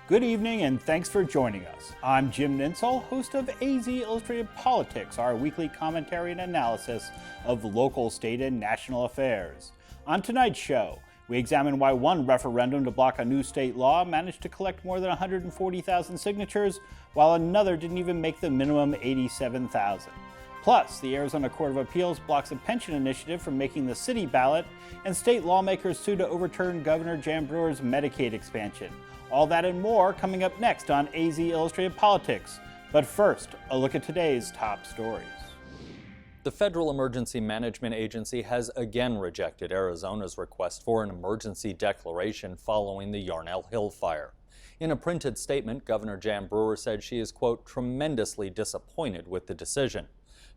Good evening and thanks for joining us. I'm Jim Nintzel, host of AZ Illustrated Politics, our weekly commentary and analysis of local, state, and national affairs. On tonight's show, we examine why one referendum to block a new state law managed to collect more than 140,000 signatures, while another didn't even make the minimum 87,000. Plus, the Arizona Court of Appeals blocks a pension initiative from making the city ballot, and state lawmakers sue to overturn Governor Jan Brewer's Medicaid expansion. All that and more coming up next on AZ Illustrated Politics. But first, a look at today's top stories. The Federal Emergency Management Agency has again rejected Arizona's request for an emergency declaration following the Yarnell Hill fire. In a printed statement, Governor Jan Brewer said she is, quote, tremendously disappointed with the decision.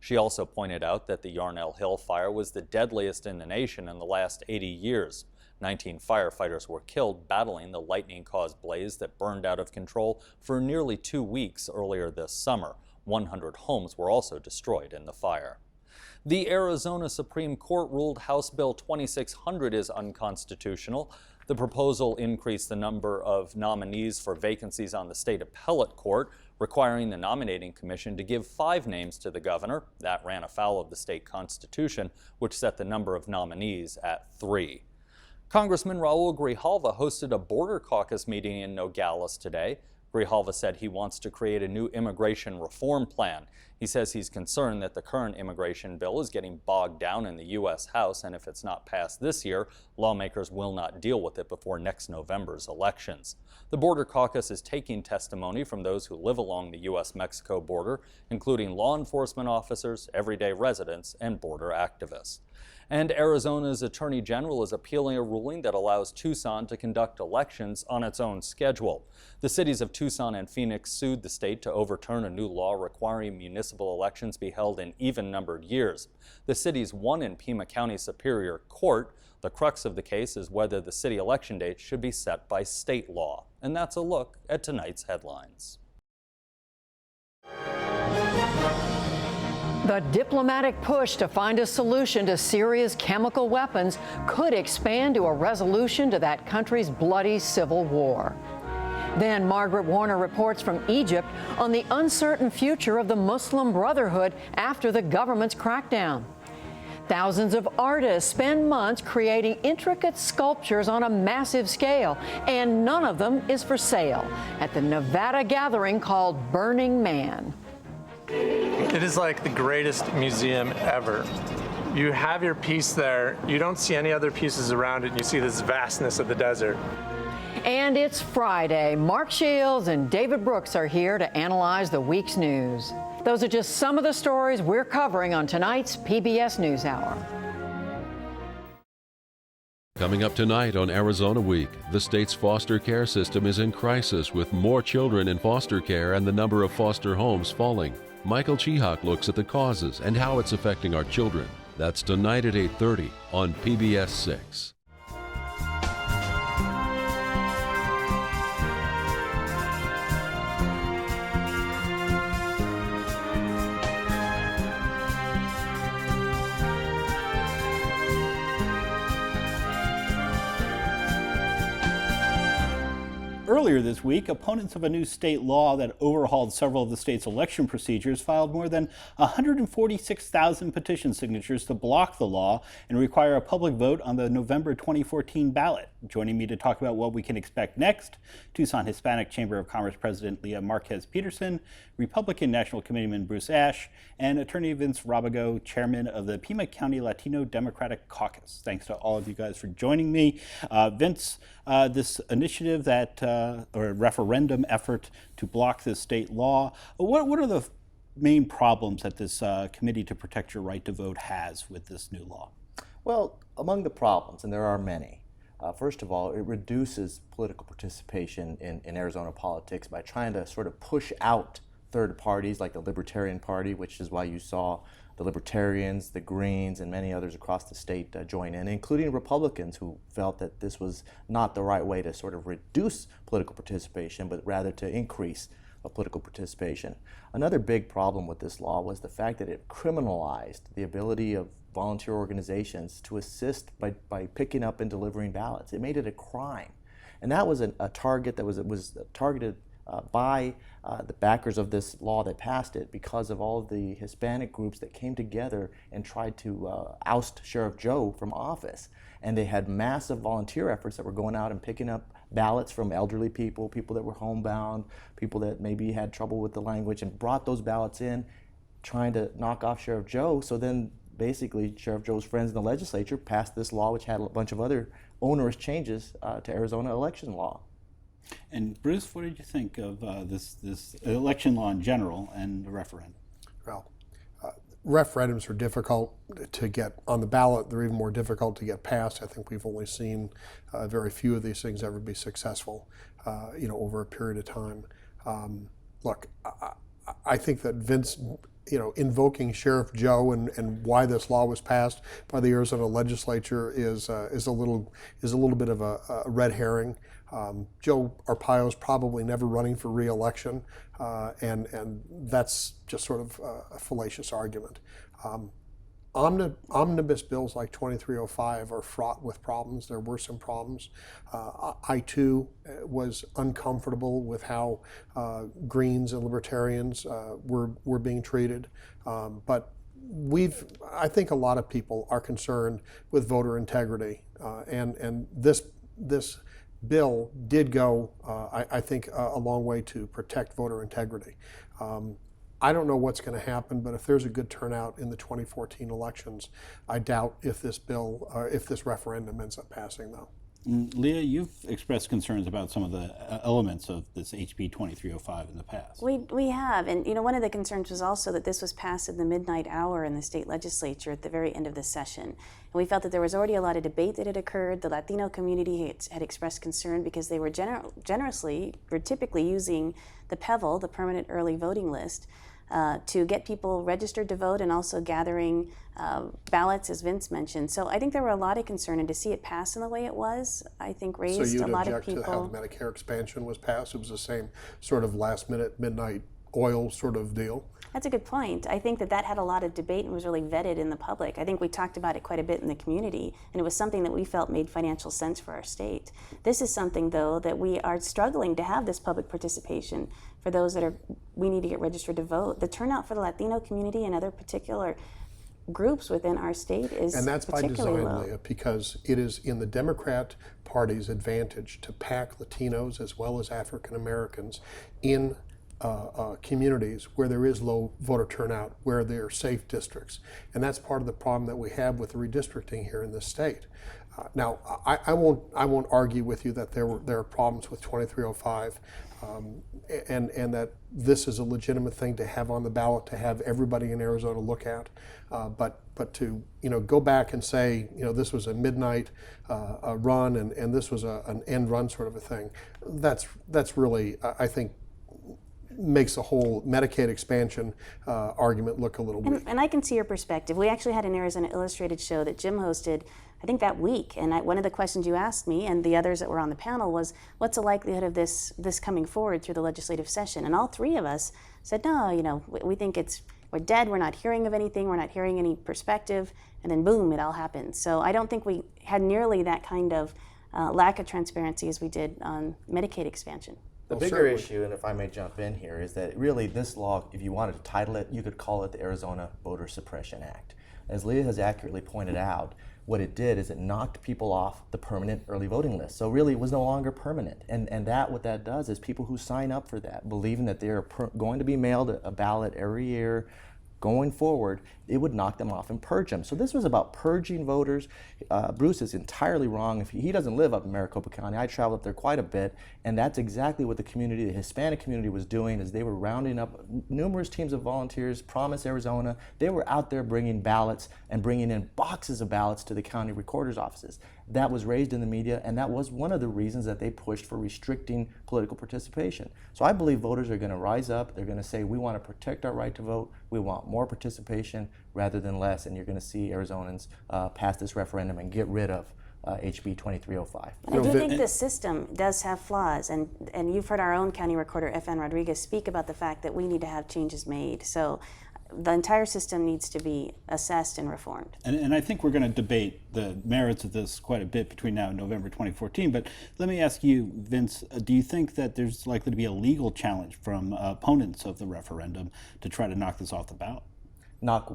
She also pointed out that the Yarnell Hill fire was the deadliest in the nation in the last 80 years. 19 firefighters were killed battling the lightning-caused blaze that burned out of control for nearly 2 weeks earlier this summer. 100 homes were also destroyed in the fire. The Arizona Supreme Court ruled House Bill 2600 is unconstitutional. The proposal increased the number of nominees for vacancies on the state appellate court, requiring the nominating commission to give 5 names to the governor. That ran afoul of the state constitution, which set the number of nominees at 3. Congressman Raul Grijalva hosted a border caucus meeting in Nogales today. Grijalva said he wants to create a new immigration reform plan. He says he's concerned that the current immigration bill is getting bogged down in the U.S. House, and if it's not passed this year, lawmakers will not deal with it before next November's elections. The border caucus is taking testimony from those who live along the U.S.-Mexico border, including law enforcement officers, everyday residents, and border activists. And Arizona's Attorney General is appealing a ruling that allows Tucson to conduct elections on its own schedule. The cities of Tucson and Phoenix sued the state to overturn a new law requiring municipal elections be held in even-numbered years. The cities won in Pima County Superior Court. The crux of the case is whether the city election dates should be set by state law. And that's a look at tonight's headlines. The diplomatic push to find a solution to Syria's chemical weapons could expand to a resolution to that country's bloody civil war. Then Margaret Warner reports from Egypt on the uncertain future of the Muslim Brotherhood after the government's crackdown. Thousands of artists spend months creating intricate sculptures on a massive scale, and none of them is for sale at the Nevada gathering called Burning Man. It is like the greatest museum ever. You have your piece there, you don't see any other pieces around it, and you see this vastness of the desert. And it's Friday. Mark Shields and David Brooks are here to analyze the week's news. Those are just some of the stories we're covering on tonight's PBS NewsHour. Coming up tonight on Arizona Week, the state's foster care system is in crisis with more children in foster care and the number of foster homes falling. Michael Chihak looks at the causes and how it's affecting our children. That's tonight at 8:30 on PBS 6. Earlier this week, opponents of a new state law that overhauled several of the state's election procedures filed more than 146,000 petition signatures to block the law and require a public vote on the November 2014 ballot. Joining me to talk about what we can expect next, Tucson Hispanic Chamber of Commerce President Lea Marquez-Peterson, Republican National Committeeman Bruce Ashe, and Attorney Vince Rabago, Chairman of the Pima County Latino Democratic Caucus. Thanks to all of you guys for joining me. Vince, this initiative that, or referendum effort to block this state law, what are the main problems that this Committee to Protect Your Right to Vote has with this new law? Well, among the problems, and there are many, first of all, it reduces political participation in Arizona politics by trying to sort of push out third parties like the Libertarian Party, which is why you saw the Libertarians, the Greens, and many others across the state join in, including Republicans who felt that this was not the right way to sort of reduce political participation, but rather to increase political participation. Another big problem with this law was the fact that it criminalized the ability of volunteer organizations to assist by picking up and delivering ballots. It made it a crime. And that was a target that was targeted by the backers of this law that passed it, because of all of the Hispanic groups that came together and tried to oust Sheriff Joe from office. And they had massive volunteer efforts that were going out and picking up ballots from elderly people, people that were homebound, people that maybe had trouble with the language, and brought those ballots in, trying to knock off Sheriff Joe. So then basically Sheriff Joe's friends in the legislature passed this law, which had a bunch of other onerous changes to Arizona election law. And Bruce, what did you think of this election law in general and the referendum? Well, referendums are difficult to get on the ballot. They're even more difficult to get passed. I think we've only seen very few of these things ever be successful, over a period of time. Look, I think that Vince, invoking Sheriff Joe and why this law was passed by the Arizona legislature is a little bit of a red herring. Joe Arpaio is probably never running for re-election, and that's just sort of a fallacious argument. Omnibus bills like 2305 are fraught with problems. There were some problems. I too was uncomfortable with how Greens and Libertarians were being treated, but I think a lot of people are concerned with voter integrity, and this bill did go, I think, a long way to protect voter integrity. I don't know what's going to happen, but if there's a good turnout in the 2014 elections, I doubt if this bill, if this referendum ends up passing, though. Lea, you've expressed concerns about some of the elements of this HB 2305 in the past. We have, and one of the concerns was also that this was passed in the midnight hour in the state legislature at the very end of the session. And we felt that there was already a lot of debate that had occurred. The Latino community had expressed concern because they were typically using the PEVL, the Permanent Early Voting List, to get people registered to vote, and also gathering ballots, as Vince mentioned. So I think there were a lot of concern, and to see it pass in the way it was, I think raised a lot of people. So you'd object to how the Medicare expansion was passed? It was the same sort of last-minute, midnight oil sort of deal? That's a good point. I think that had a lot of debate and was really vetted in the public. I think we talked about it quite a bit in the community, and it was something that we felt made financial sense for our state. This is something, though, that we are struggling to have this public participation for those that we need to get registered to vote. The turnout for the Latino community and other particular groups within our state is and that's by particularly design, low. Lea, because it is in the Democrat Party's advantage to pack Latinos as well as African Americans in communities where there is low voter turnout, where there are safe districts. And that's part of the problem that we have with the redistricting here in this state. Now, I won't argue with you that there are problems with 2305, and that this is a legitimate thing to have on the ballot, to have everybody in Arizona look at. But to go back and say this was a midnight run and this was an end run sort of a thing, that's really, I think, makes the whole Medicaid expansion argument look a little weak. And I can see your perspective. We actually had an Arizona Illustrated show that Jim hosted, I think that week, and one of the questions you asked me and the others that were on the panel was, what's the likelihood of this coming forward through the legislative session? And all three of us said, no, we think we're dead, we're not hearing of anything, we're not hearing any perspective, and then boom, it all happened. So I don't think we had nearly that kind of lack of transparency as we did on Medicaid expansion. The bigger issue, and if I may jump in here, is that really this law, if you wanted to title it, you could call it the Arizona Voter Suppression Act. As Lea has accurately pointed out, what it did is it knocked people off the permanent early voting list. So really it was no longer permanent. And what that does is people who sign up for that, believing that they're going to be mailed a ballot every year, going forward, it would knock them off and purge them. So this was about purging voters. Bruce is entirely wrong. If he doesn't live up in Maricopa County. I traveled up there quite a bit, and that's exactly what the community, the Hispanic community, was doing. Is they were rounding up numerous teams of volunteers. Promise Arizona, they were out there bringing ballots and bringing in boxes of ballots to the county recorder's offices. That was raised in the media, and that was one of the reasons that they pushed for restricting political participation. So I believe voters are going to rise up. They're going to say, we want to protect our right to vote. We want more participation rather than less, and you're going to see Arizonans pass this referendum and get rid of HB 2305. I do think the system does have flaws, and you've heard our own county recorder, F.N. Rodriguez, speak about the fact that we need to have changes made. So the entire system needs to be assessed and reformed. And I think we're going to debate the merits of this quite a bit between now and November 2014. But let me ask you, Vince, do you think that there's likely to be a legal challenge from opponents of the referendum to try to knock this off the ballot? Knock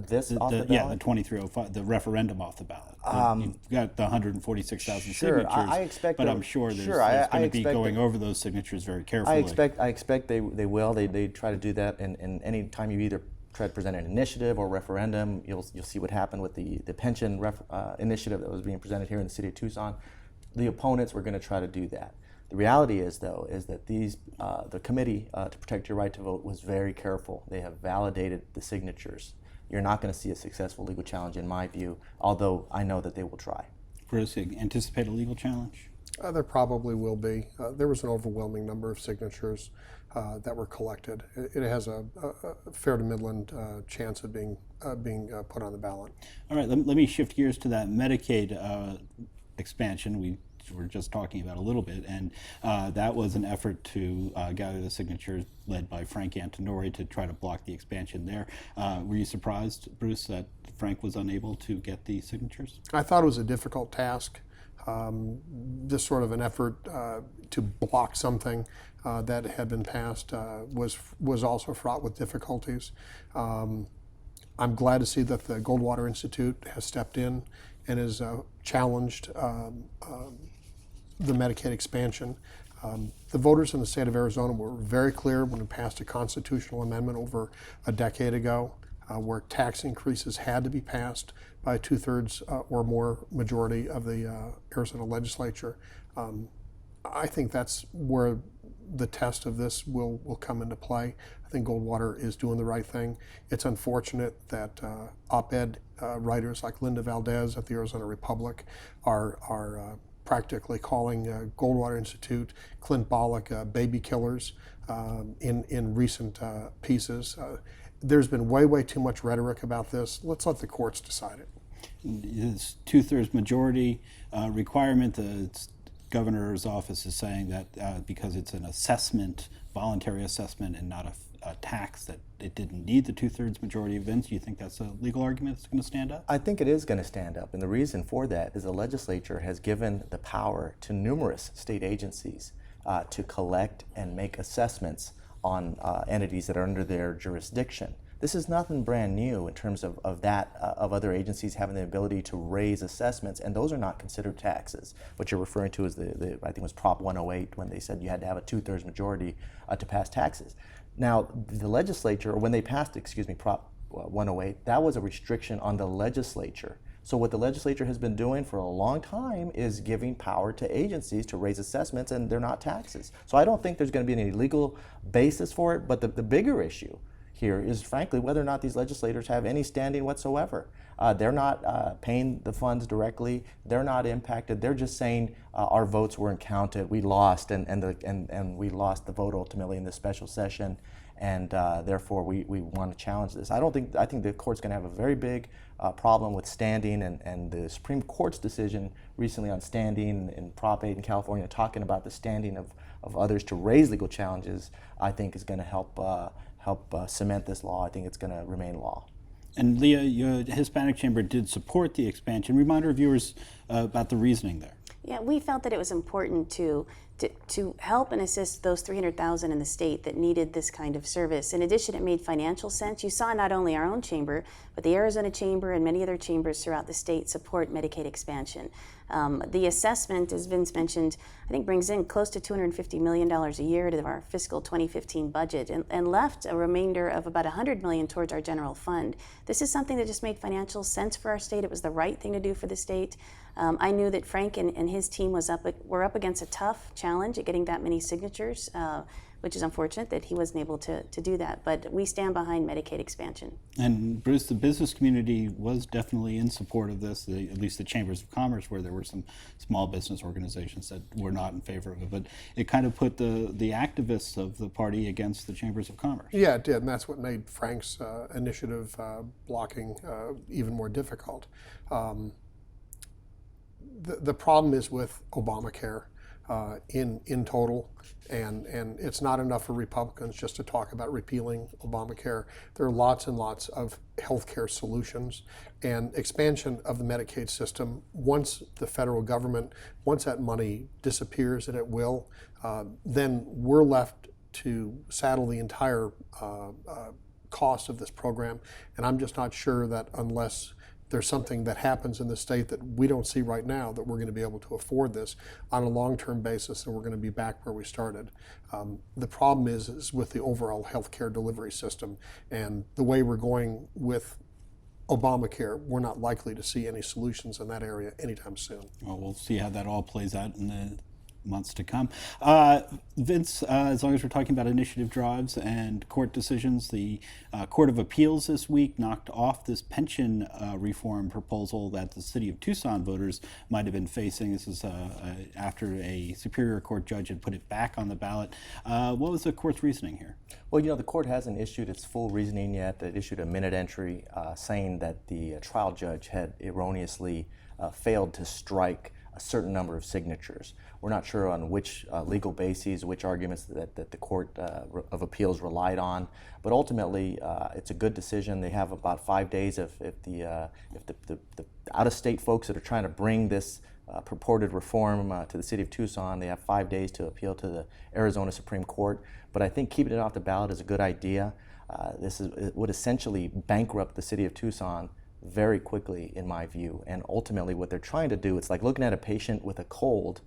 this off the ballot? Yeah, the 2305, the referendum off the ballot. You've got the 146,000 sure, signatures, I expect but I'm sure there's going to be going over those signatures very carefully. I expect they will. They try to do that, and any time you either try to present an initiative or referendum, you'll see what happened with the pension initiative that was being presented here in the city of Tucson. The opponents were going to try to do that. The reality is, though, is that the committee to protect your right to vote was very careful. They have validated the signatures. You're not going to see a successful legal challenge, in my view, although I know that they will try. Bruce, anticipate a legal challenge? There probably will be. There was an overwhelming number of signatures that were collected. It has a fair to midland chance of being put on the ballot. All right, let me shift gears to that Medicaid expansion we were just talking about a little bit, and that was an effort to gather the signatures led by Frank Antinori to try to block the expansion there. Were you surprised, Bruce, that Frank was unable to get the signatures? I thought it was a difficult task. This sort of an effort to block something that had been passed was also fraught with difficulties. I'm glad to see that the Goldwater Institute has stepped in and has challenged the Medicaid expansion. The voters in the state of Arizona were very clear when we passed a constitutional amendment over a decade ago where tax increases had to be passed by a 2/3 or more majority of the Arizona legislature. I think that's where the test of this will come into play. I think Goldwater is doing the right thing. It's unfortunate that op-ed writers like Linda Valdez at the Arizona Republic are practically calling Goldwater Institute, Clint Bollock, baby killers in recent pieces. There's been way too much rhetoric about this. Let's let the courts decide it. This 2/3 majority requirement, the governor's office is saying that because it's an assessment, voluntary assessment, and not a tax, that it didn't need the 2/3 majority. Vince, do you think that's a legal argument that's going to stand up? I think it is going to stand up, and the reason for that is the legislature has given the power to numerous state agencies to collect and make assessments on entities that are under their jurisdiction. This is nothing brand new in terms of other agencies having the ability to raise assessments, and those are not considered taxes. What you're referring to is the I think it was Prop 108, when they said you had to have a 2/3 majority to pass taxes. Now, the legislature, or when they passed, Prop 108, that was a restriction on the legislature. So what the legislature has been doing for a long time is giving power to agencies to raise assessments, and they're not taxes. So I don't think there's going to be any legal basis for it, but the bigger issue here is, frankly, whether or not these legislators have any standing whatsoever. They're not paying the funds directly. They're not impacted. They're just saying our votes weren't counted. We lost, and we lost the vote ultimately in this special session, and therefore we want to challenge this. I think the court's going to have a very big problem with standing, and the Supreme Court's decision recently on standing in Prop 8 in California, talking about the standing of others to raise legal challenges, I think is going to help cement this law. I think it's going to remain law. And Lea, your Hispanic Chamber did support the expansion. Remind our viewers about the reasoning there. Yeah, we felt that it was important to help and assist those 300,000 in the state that needed this kind of service. In addition, it made financial sense. You saw not only our own chamber, but the Arizona Chamber and many other chambers throughout the state support Medicaid expansion. The assessment, as Vince mentioned, I think brings in close to $250 million a year to our fiscal 2015 budget, and left a remainder of about $100 million towards our general fund. This is something that just made financial sense for our state. It was the right thing to do for the state. I knew that Frank and his team were up against a tough challenge at getting that many signatures, which is unfortunate that he wasn't able to do that. But we stand behind Medicaid expansion. And Bruce, the business community was definitely in support of this, at least the Chambers of Commerce, where there were some small business organizations that were not in favor of it. But it kind of put the activists of the party against the Chambers of Commerce. Yeah, it did, and that's what made Frank's initiative blocking even more difficult. The problem is with Obamacare. in total. And it's not enough for Republicans just to talk about repealing Obamacare. There are lots and lots of healthcare solutions and expansion of the Medicaid system. Once the federal government, once that money disappears, and it will, then we're left to saddle the entire cost of this program. And I'm just not sure that unless there's something that happens in the state that we don't see right now, that we're going to be able to afford this on a long-term basis, and we're going to be back where we started. The problem is with the overall healthcare delivery system, and the way we're going with Obamacare, we're not likely to see any solutions in that area anytime soon. Well, we'll see how that all plays out in the months to come. Vince, as long as we're talking about initiative drives and court decisions, the Court of Appeals this week knocked off this pension reform proposal that the city of Tucson voters might have been facing. This is after a Superior Court judge had put it back on the ballot. What was the court's reasoning here? Well, the court hasn't issued its full reasoning yet. It issued a minute entry saying that the trial judge had erroneously failed to strike a certain number of signatures. We're not sure on which legal bases, which arguments that the Court of Appeals relied on, but ultimately it's a good decision. They have about 5 days if the out-of-state folks that are trying to bring this purported reform to the city of Tucson, they have 5 days to appeal to the Arizona Supreme Court. But I think keeping it off the ballot is a good idea. It would essentially bankrupt the city of Tucson very quickly, in my view. And ultimately what they're trying to do, it's like looking at a patient with a cold,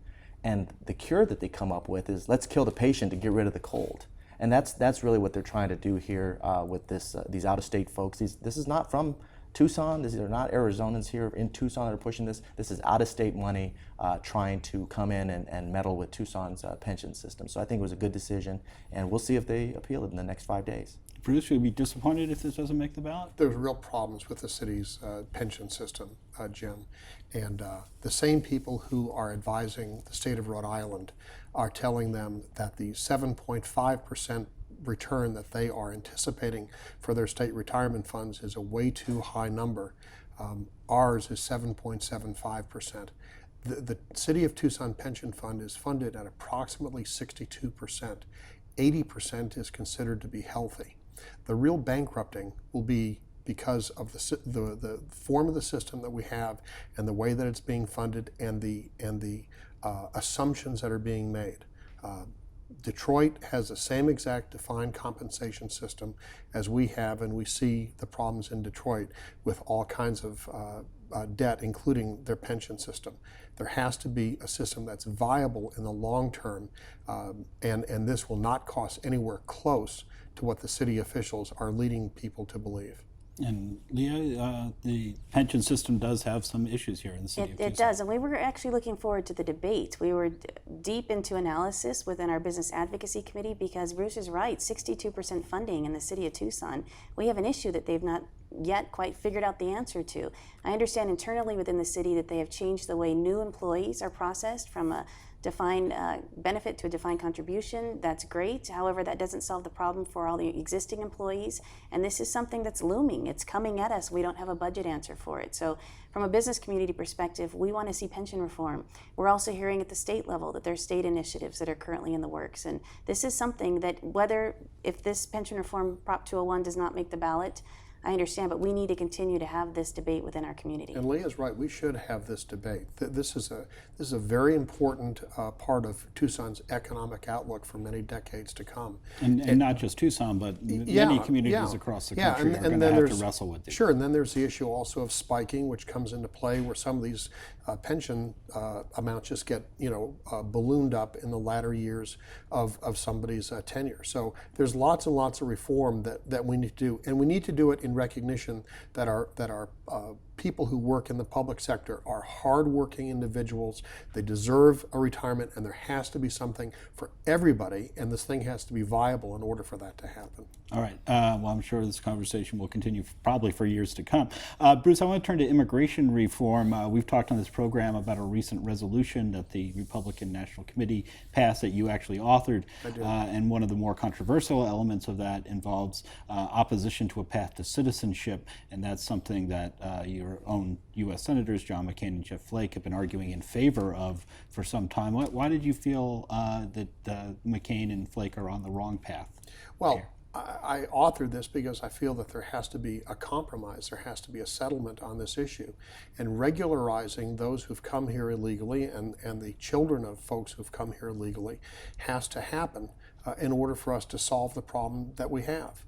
and the cure that they come up with is let's kill the patient to get rid of the cold. And that's really what they're trying to do here with these out-of-state folks. This is not from Tucson. These are not Arizonans here in Tucson that are pushing this. This is out-of-state money trying to come in and meddle with Tucson's pension system. So I think it was a good decision, and we'll see if they appeal it in the next 5 days. Bruce, should we be disappointed if this doesn't make the ballot? There's real problems with the city's pension system, Jim. And the same people who are advising the state of Rhode Island are telling them that the 7.5% return that they are anticipating for their state retirement funds is a way too high number. Ours is 7.75%. The City of Tucson Pension Fund is funded at approximately 62%. 80% is considered to be healthy. The real bankrupting will be because of the form of the system that we have and the way that it's being funded and the assumptions that are being made. Detroit has the same exact defined compensation system as we have, and we see the problems in Detroit with all kinds of debt, including their pension system. There has to be a system that's viable in the long term, and this will not cost anywhere close to what the city officials are leading people to believe. And Lea, the pension system does have some issues here in the city of Tucson. It does, and we were actually looking forward to the debate. We were deep into analysis within our Business Advocacy Committee because Bruce is right, 62% funding in the city of Tucson. We have an issue that they've not yet quite figured out the answer to. I understand internally within the city that they have changed the way new employees are processed from a defined benefit to a defined contribution. That's great. However, that doesn't solve the problem for all the existing employees. And this is something that's looming. It's coming at us. We don't have a budget answer for it. So from a business community perspective, we want to see pension reform. We're also hearing at the state level that there's state initiatives that are currently in the works. And this is something that if this pension reform Prop 201 does not make the ballot, I understand, but we need to continue to have this debate within our community. And Leah's right. We should have this debate. This is a very important part of Tucson's economic outlook for many decades to come. And not just Tucson, but many communities across the country are going to have to wrestle with it. Sure, and then there's the issue also of spiking, which comes into play, where some of these pension amounts just get ballooned up in the latter years of somebody's tenure. So there's lots and lots of reform that we need to do, and we need to do it in recognition that our people who work in the public sector are hardworking individuals. They deserve a retirement, and there has to be something for everybody, and this thing has to be viable in order for that to happen. All right. Well, I'm sure this conversation will continue probably for years to come. Bruce, I want to turn to immigration reform. We've talked on this program about a recent resolution that the Republican National Committee passed that you actually authored. I did. And one of the more controversial elements of that involves opposition to a path to citizenship, and that's something that you're your own U.S. Senators, John McCain and Jeff Flake, have been arguing in favor of for some time. Why did you feel that McCain and Flake are on the wrong path? Well, I authored this because I feel that there has to be a compromise, there has to be a settlement on this issue. And regularizing those who've come here illegally and the children of folks who've come here illegally has to happen in order for us to solve the problem that we have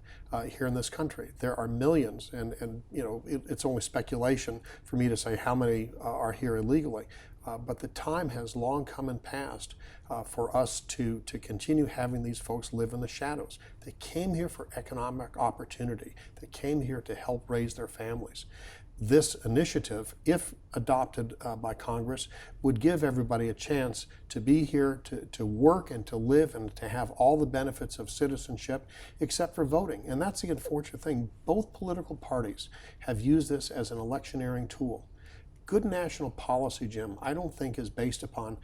here in this country. There are millions, and you know, it's only speculation for me to say how many are here illegally. But the time has long come and passed for us to continue having these folks live in the shadows. They came here for economic opportunity. They came here to help raise their families. This initiative, if adopted by Congress, would give everybody a chance to be here, to work and to live and to have all the benefits of citizenship except for voting. And that's the unfortunate thing. Both political parties have used this as an electioneering tool. Good national policy, Jim, I don't think is based upon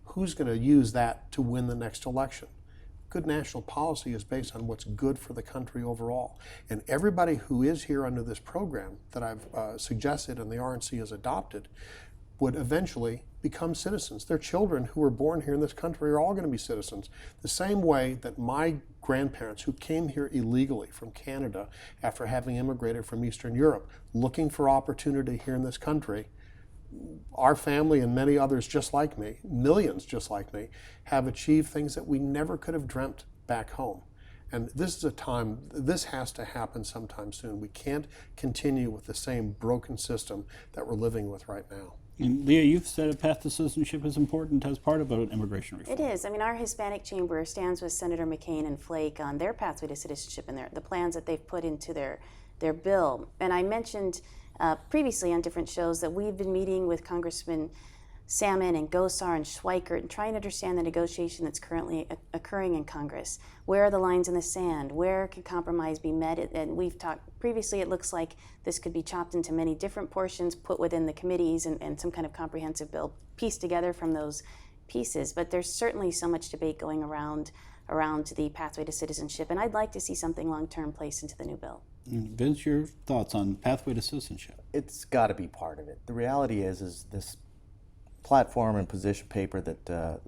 who's going to use that to win the next election. Good national policy is based on what's good for the country overall. And everybody who is here under this program that I've suggested and the RNC has adopted would eventually become citizens. Their children who were born here in this country are all going to be citizens. The same way that my grandparents who came here illegally from Canada after having immigrated from Eastern Europe, looking for opportunity here in this country, our family and many others just like me, millions just like me, have achieved things that we never could have dreamt back home. And this is a time, this has to happen sometime soon. We can't continue with the same broken system that we're living with right now. And Lea, you've said a path to citizenship is important as part of immigration reform. It is. I mean, our Hispanic chamber stands with Senator McCain and Flake on their pathway to citizenship and the plans that they've put into their bill. And I mentioned previously on different shows that we've been meeting with Congressman Salmon and Gosar and Schweikert and trying to understand the negotiation that's currently occurring in Congress. Where are the lines in the sand? Where can compromise be met? And we've talked previously, it looks like this could be chopped into many different portions, put within the committees and some kind of comprehensive bill pieced together from those pieces. But there's certainly so much debate going around the pathway to citizenship, and I'd like to see something long-term placed into the new bill. Vince, your thoughts on pathway to citizenship? It's got to be part of it. The reality is this platform and position paper that the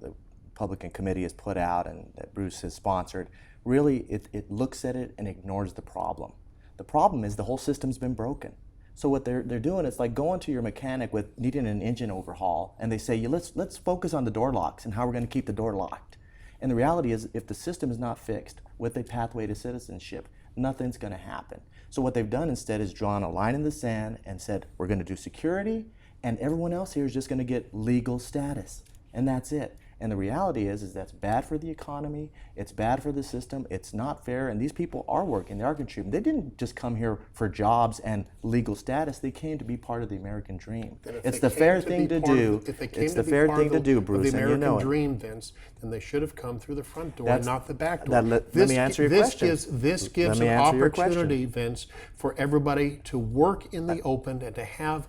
Republican committee has put out and that Bruce has sponsored, really it looks at it and ignores the problem. The problem is the whole system's been broken. So what they're doing is like going to your mechanic with needing an engine overhaul, and they say, let's focus on the door locks and how we're going to keep the door locked. And the reality is, if the system is not fixed with a pathway to citizenship, nothing's going to happen. So what they've done instead is drawn a line in the sand and said, we're going to do security, and everyone else here is just going to get legal status, and that's it. And the reality is that's bad for the economy, it's bad for the system, it's not fair, and these people are working, they are contributing. They didn't just come here for jobs and legal status, they came to be part of the American dream. It's the fair thing to do. It's the fair thing to do, Bruce, and you know it. The American dream, Vince, then they should have come through the front door and not the back door. Let me answer your question. This gives an opportunity, Vince, for everybody to work in the open and to have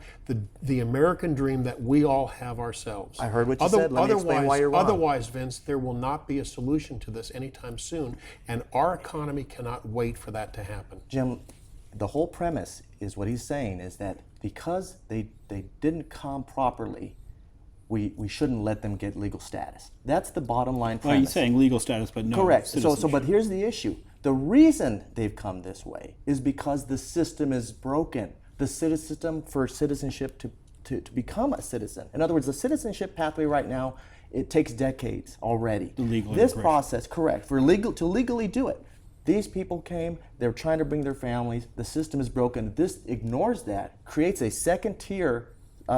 the American dream that we all have ourselves. I heard what you said. Let me explain why you're wrong. Otherwise, Vince, there will not be a solution to this anytime soon, and our economy cannot wait for that to happen. Jim, the whole premise is what he's saying is that because they didn't come properly, we shouldn't let them get legal status. That's the bottom line premise. Well, he's saying legal status, but no correct. citizenship. But here's the issue. The reason they've come this way is because the system is broken. The system for citizenship to become a citizen. In other words, the citizenship pathway right now, it takes decades already. This process, correct, to legally do it. These people came, they're trying to bring their families, the system is broken. This ignores that, creates a second tier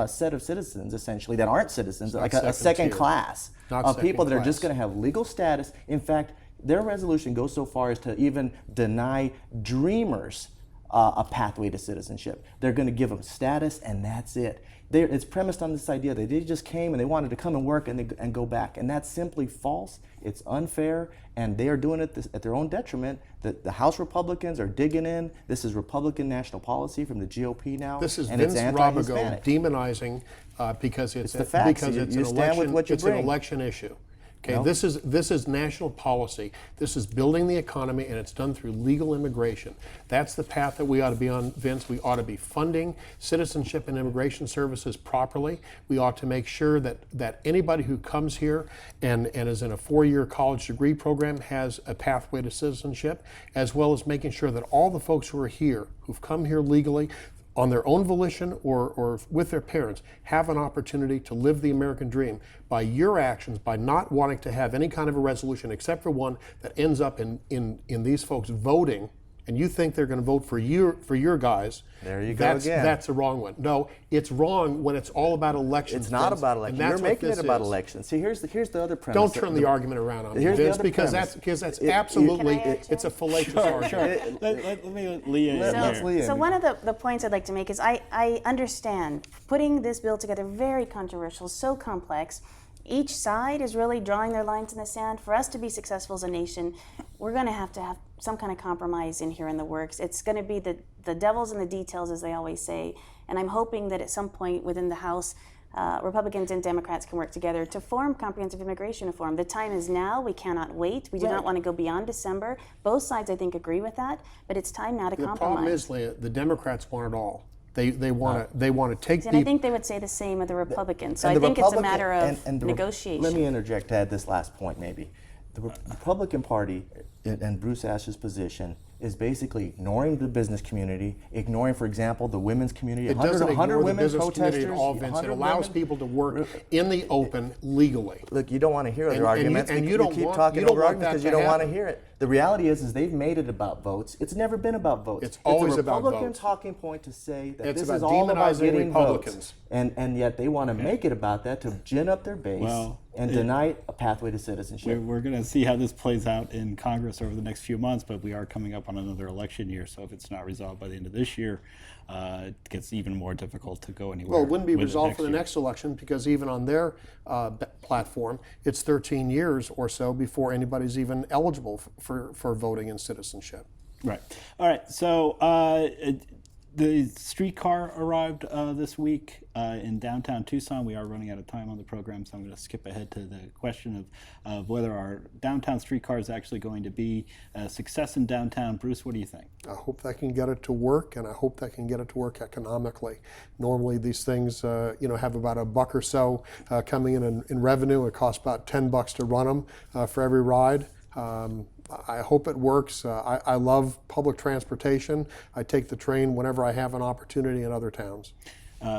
set of citizens, essentially, that aren't citizens, like a second class of people that are just going to have legal status. In fact, their resolution goes so far as to even deny dreamers a pathway to citizenship. They're going to give them status, and that's it. It's premised on this idea that they just came and they wanted to come and work and go back, and that's simply false. It's unfair, and they are doing it at their own detriment. The House Republicans are digging in. This is Republican national policy from the GOP now, this is and Vince it's Rabago demonizing because it's the facts. because it's you an stand election. with what you it's bring. An election issue. Okay, No. this is national policy. This is building the economy, and it's done through legal immigration. That's the path that we ought to be on, Vince. We ought to be funding citizenship and immigration services properly. We ought to make sure that anybody who comes here and is in a 4-year college degree program has a pathway to citizenship, as well as making sure that all the folks who are here, who've come here legally, on their own volition or with their parents, have an opportunity to live the American dream by your actions, by not wanting to have any kind of a resolution except for one that ends up in these folks voting, and you think they're going to vote for your guys. There you go again. That's the wrong one. No, it's wrong when it's all about elections. It's not Vince, about and elections. that's You're what making this it about is. elections. See, here's the other premise. Don't turn the argument around on me, Here's the Vince, other because premise. that's absolutely, Can I add, it's a fallacious argument. Let me let Lea Let's in Lea here. in. So one of the points I'd like to make is I understand putting this bill together, very controversial, so complex. Each side is really drawing their lines in the sand. For us to be successful as a nation, we're going to have some kind of compromise in here in the works. It's going to be the devil's in the details, as they always say. And I'm hoping that at some point within the House, Republicans and Democrats can work together to form comprehensive immigration reform. The time is now. We cannot wait. We do not want to go beyond December. Both sides, I think, agree with that. But it's time now to The compromise. problem is, Lea, the Democrats want it all. They want to take And I think they would say the same of the Republicans. So And I the think it's a Republican- matter of and the negotiation. Let me interject to add this last point, maybe. The Republican Party and Bruce Ash's position is basically ignoring the business community, ignoring, for example, the women's community. It doesn't 100 ignore the women business community at protesters, all, Vince. It 100 allows women. people to work in the open legally. Look, you don't want to hear And- other arguments. and you because don't keep want- talking you don't over want arguments that because to you don't want to happen. hear it. The reality is they've made it about votes. It's never been about votes. It's always a about Republican votes. talking point to say that It's this about is all about demonizing getting Republicans. votes. And yet they want to make it about that to gin up their base Well, and deny a pathway to citizenship. We're going to see how this plays out in Congress over the next few months, but we are coming up on another election year, so if it's not resolved by the end of this year, it gets even more difficult to go anywhere. Well, it wouldn't be with it resolved for the year. next election because even on their platform, it's 13 years or so before anybody's even eligible for voting and citizenship. Right. All right. So the streetcar arrived this week in downtown Tucson. We are running out of time on the program, so I'm going to skip ahead to the question of whether our downtown streetcar is actually going to be a success in downtown. Bruce, what do you think? I hope that can get it to work, and I hope that can get it to work economically. Normally, these things, have about $1 or so coming in revenue. It costs about $10 to run them for every ride. I hope it works. I love public transportation. I take the train whenever I have an opportunity in other towns.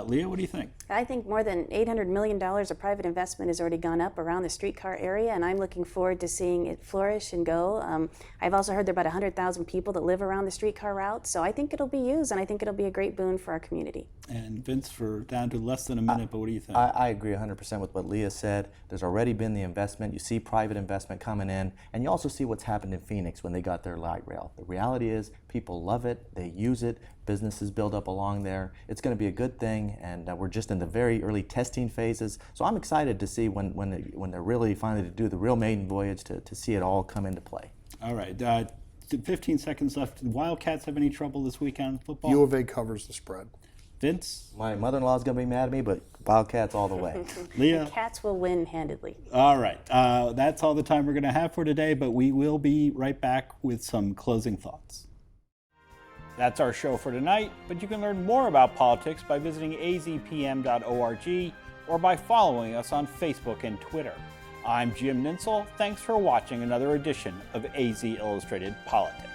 Lea, what do you think? I think more than $800 million of private investment has already gone up around the streetcar area, and I'm looking forward to seeing it flourish and go. I've also heard there are about 100,000 people that live around the streetcar route, so I think it'll be used, and I think it'll be a great boon for our community. And Vince, for down to less than a minute, but what do you think? I agree 100% with what Lea said. There's already been the investment. You see private investment coming in, and you also see what's happened in Phoenix when they got their light rail. The reality is people love it, they use it, businesses build up along there. It's going to be a good thing, and we're just in the very early testing phases. So I'm excited to see when they're really finally to do the real maiden voyage to see it all come into play. All right. 15 seconds left. Did Wildcats have any trouble this weekend in football? U of A covers the spread. Vince? My mother-in-law is going to be mad at me, but Wildcats all the way. Lea? The Cats will win handedly. All right. That's all the time we're going to have for today, but we will be right back with some closing thoughts. That's our show for tonight, but you can learn more about politics by visiting azpm.org or by following us on Facebook and Twitter. I'm Jim Nintzel. Thanks for watching another edition of AZ Illustrated Politics.